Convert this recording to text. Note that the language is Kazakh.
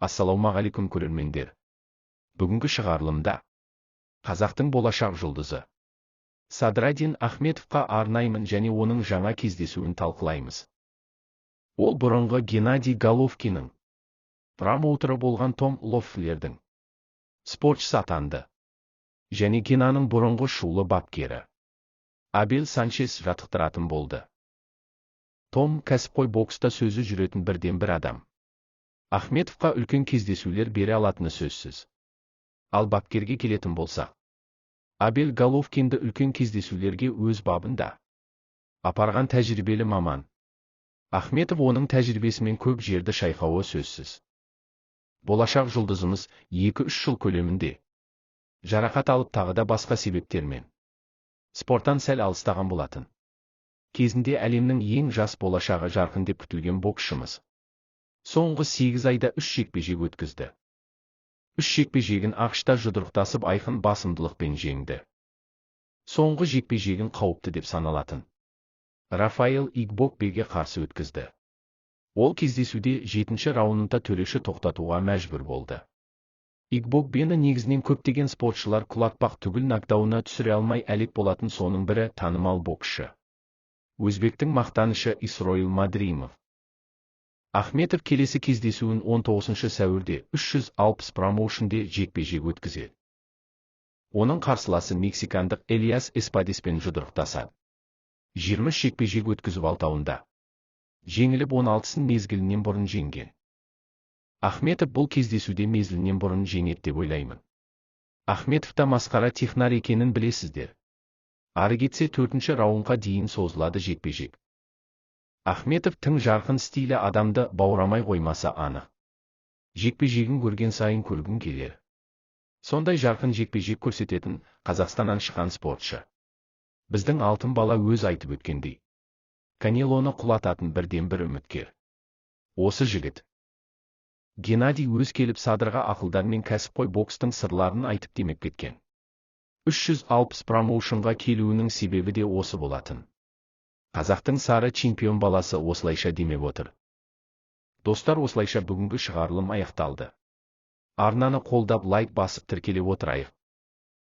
Ассалаумағалейкум көрермендер. Бүгінгі шығарылымда қазақтың болашақ жұлдызы Садраддин Ахметовқа арнаймын және оның жаңа кездесуін талқылаймыз. Ол бұрынғы Геннадий Головкиннің промоутері болған Том Лоффлердің спортшысы атанды. Және Генаның бұрынғы шулы бапкері Абель Санчес жаттықтыратын болды. Том кәсіпқой бокста сөзі жүретін бірден-бір адам. Ахметовқа үлкен кездесулер бере алатыны сөзсіз. Ал бапкерге келетін болсақ, Абель Головкинді үлкен кездесулерге өз бабында апарған тәжірибелі маман. Ахметов оның тәжірибесімен көп жерді шайқауы сөзсіз. Болашақ жұлдызымыз 2-3 жыл көлемінде жарақат алып тағы да басқа себептермен спорттан сәл алыстаған болатын. Кезінде әлемнің ең жас болашағы жарқын деп күтілген боксшымыз соңғы 8 айда 3 жекпе-жек өткізді. 3 жекпе-жегін ақш-та жұдырықтасып айқын басымдылықпен жеңді. Соңғы жекпе-жегін қауіпті деп саналатын Рафаэль Игбокбеге қарсы өткізді. Ол кездесуде 7-ші раундта төреші тоқтатуға мәжбүр болды. Игбокбені негізінен көптеген спортшылар құлатпақ түгіл нокдауына түсіре алмай әлек болатын, соның бірі танымал боксшы өзбектің мақтанышы Исроил Мадримов. Ахметов келесі кездесуін 19 сәуірде 360 промоушнде жекпе-жек өткізеді. Оның қарсыласы мексикандық Элиас Эспадеспен жұдырықтасады. 20 жекпе-жек өткізіп алтауында жеңіліп 16-сын мезгілінен бұрын жеңген. Ахметов бұл кездесуде мезгілінен бұрын жеңеді деп ойлаймын. Ахметовта масқара технар екенін білесіздер. Ары кетсе 4-ші раундқа дейін созылады жекпе-жек. Ахметов тың жарқын стилі адамды баурамай қоймаса анық. Жекпе-жегін көрген сайын көргің келер. Сондай жарқын жекпе-жек көрсететін Қазақстаннан шыққан спортшы. Біздің алтын бала өз айтып өткендей. Канелоны құлататын бірден-бір үміткер. Осы жігіт Геннадий өз келіп Садырға ақылдармен кәсіпқой бокстың сырларын айтып демеп кеткен. 360 промоушнға келуінің себебі де осы болатын. Қазақтың сары чемпион баласы осылайша демеп отыр. Достар, осылайша бүгінгі шығарылым аяқталды. Арнаны қолдап лайк басып тіркеле отырайық.